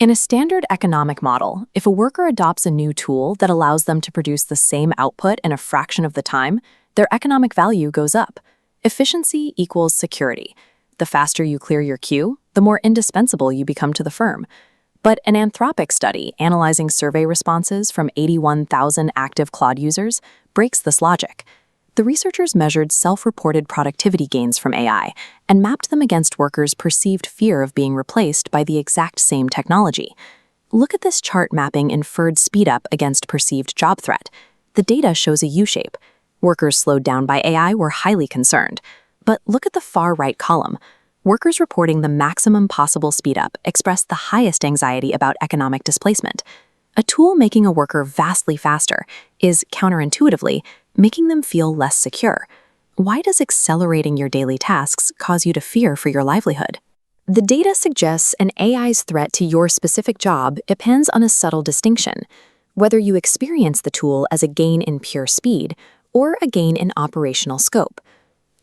In a standard economic model, if a worker adopts a new tool that allows them to produce the same output in a fraction of the time, their economic value goes up. Efficiency equals security. The faster you clear your queue, the more indispensable you become to the firm. But an Anthropic study analyzing survey responses from 81,000 active Claude users breaks this logic. The researchers measured self-reported productivity gains from AI and mapped them against workers' perceived fear of being replaced by the exact same technology. Look at this chart mapping inferred speedup against perceived job threat. The data shows a U-shape. Workers slowed down by AI were highly concerned. But look at the far right column. Workers reporting the maximum possible speedup expressed the highest anxiety about economic displacement. A tool making a worker vastly faster is, counterintuitively, making them feel less secure. Why does accelerating your daily tasks cause you to fear for your livelihood? The data suggests an AI's threat to your specific job depends on a subtle distinction, whether you experience the tool as a gain in pure speed or a gain in operational scope.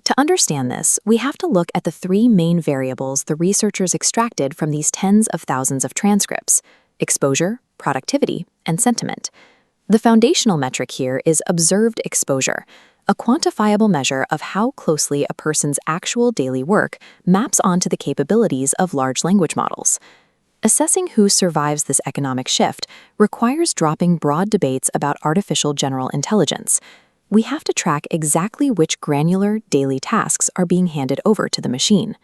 To understand this, we have to look at the three main variables the researchers extracted from these tens of thousands of transcripts: exposure, productivity, and sentiment. The foundational metric here is observed exposure, a quantifiable measure of how closely a person's actual daily work maps onto the capabilities of large language models. Assessing who survives this economic shift requires dropping broad debates about artificial general intelligence. We have to track exactly which granular daily tasks are being handed over to the machine.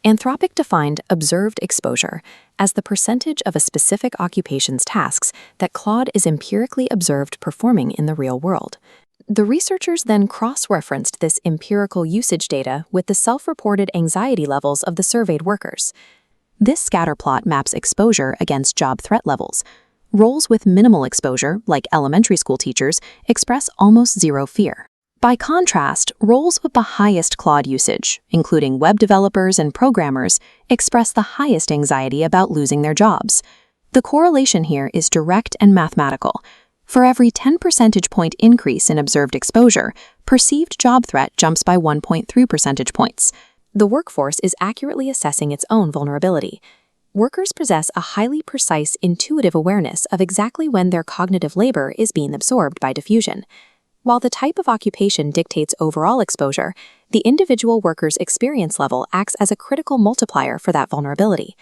Anthropic defined observed exposure as the percentage of a specific occupation's tasks that Claude is empirically observed performing in the real world. The researchers then cross-referenced this empirical usage data with the self-reported anxiety levels of the surveyed workers. This scatterplot maps exposure against job threat levels. Roles with minimal exposure, like elementary school teachers, express almost zero fear. By contrast, roles with the highest Claude usage, including web developers and programmers, express the highest anxiety about losing their jobs. The correlation here is direct and mathematical. For every 10 percentage point increase in observed exposure, perceived job threat jumps by 1.3 percentage points. The workforce is accurately assessing its own vulnerability. Workers possess a highly precise, intuitive awareness of exactly when their cognitive labor is being absorbed by diffusion. While the type of occupation dictates overall exposure, the individual worker's experience level acts as a critical multiplier for that vulnerability.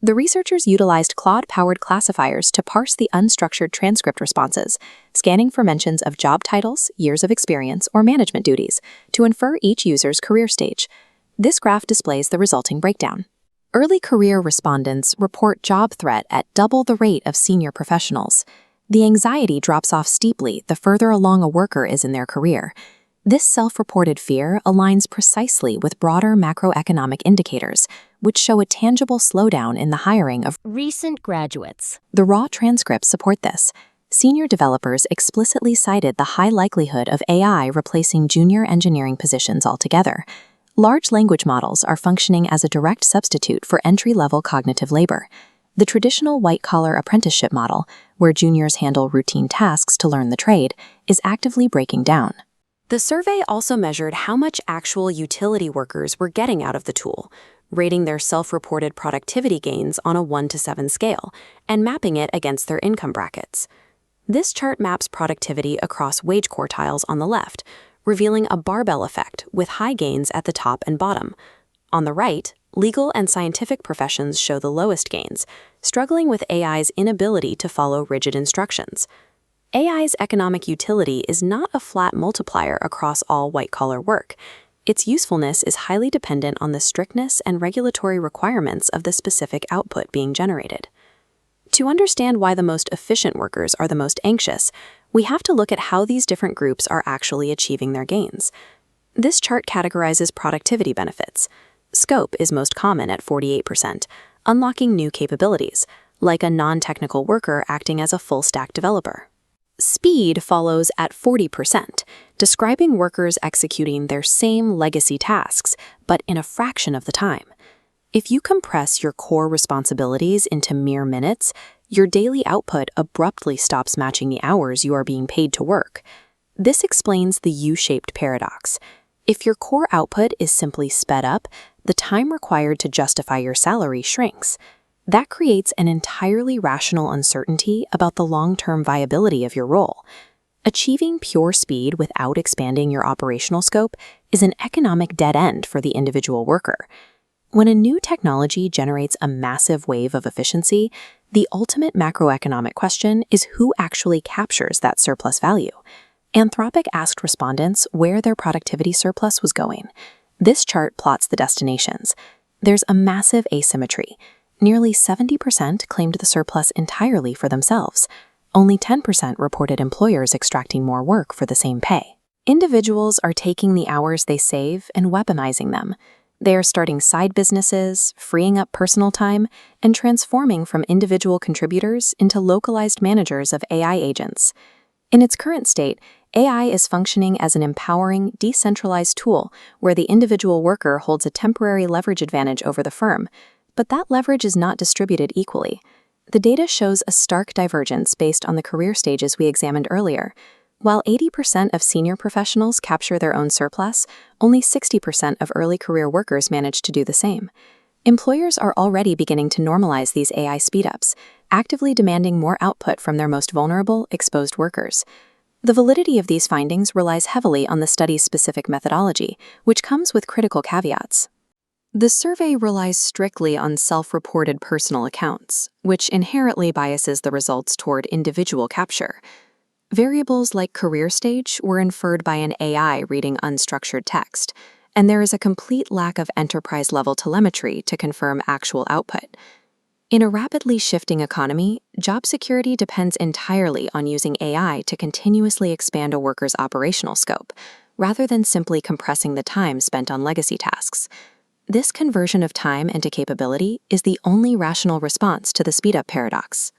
The researchers utilized Claude-powered classifiers to parse the unstructured transcript responses, scanning for mentions of job titles, years of experience, or management duties, to infer each user's career stage. This graph displays the resulting breakdown. Early career respondents report job threat at double the rate of senior professionals. The anxiety drops off steeply the further along a worker is in their career. This self-reported fear aligns precisely with broader macroeconomic indicators, which show a tangible slowdown in the hiring of recent graduates. The raw transcripts support this. Senior developers explicitly cited the high likelihood of AI replacing junior engineering positions altogether. Large language models are functioning as a direct substitute for entry-level cognitive labor. The traditional white-collar apprenticeship model, where juniors handle routine tasks to learn the trade, is actively breaking down. The survey also measured how much actual utility workers were getting out of the tool, rating their self-reported productivity gains on a 1 to 7 scale, and mapping it against their income brackets. This chart maps productivity across wage quartiles on the left, revealing a barbell effect with high gains at the top and bottom. On the right, legal and scientific professions show the lowest gains, struggling with AI's inability to follow rigid instructions. AI's economic utility is not a flat multiplier across all white-collar work. Its usefulness is highly dependent on the strictness and regulatory requirements of the specific output being generated. To understand why the most efficient workers are the most anxious, we have to look at how these different groups are actually achieving their gains. This chart categorizes productivity benefits. Scope is most common at 48%, unlocking new capabilities, like a non-technical worker acting as a full-stack developer. Speed follows at 40%, describing workers executing their same legacy tasks, but in a fraction of the time. If you compress your core responsibilities into mere minutes, your daily output abruptly stops matching the hours you are being paid to work. This explains the U-shaped paradox. If your core output is simply sped up, the time required to justify your salary shrinks. That creates an entirely rational uncertainty about the long-term viability of your role. Achieving pure speed without expanding your operational scope is an economic dead end for the individual worker. When a new technology generates a massive wave of efficiency, the ultimate macroeconomic question is who actually captures that surplus value. Anthropic asked respondents where their productivity surplus was going. This chart plots the destinations. There's a massive asymmetry. Nearly 70% claimed the surplus entirely for themselves. Only 10% reported employers extracting more work for the same pay. Individuals are taking the hours they save and weaponizing them. They are starting side businesses, freeing up personal time, and transforming from individual contributors into localized managers of AI agents. In its current state, AI is functioning as an empowering, decentralized tool where the individual worker holds a temporary leverage advantage over the firm, but that leverage is not distributed equally. The data shows a stark divergence based on the career stages we examined earlier. While 80% of senior professionals capture their own surplus, only 60% of early career workers manage to do the same. Employers are already beginning to normalize these AI speedups, actively demanding more output from their most vulnerable, exposed workers. The validity of these findings relies heavily on the study's specific methodology, which comes with critical caveats. The survey relies strictly on self-reported personal accounts, which inherently biases the results toward individual capture. Variables like career stage were inferred by an AI reading unstructured text, and there is a complete lack of enterprise-level telemetry to confirm actual output. In a rapidly shifting economy, job security depends entirely on using AI to continuously expand a worker's operational scope, rather than simply compressing the time spent on legacy tasks. This conversion of time into capability is the only rational response to the speedup paradox.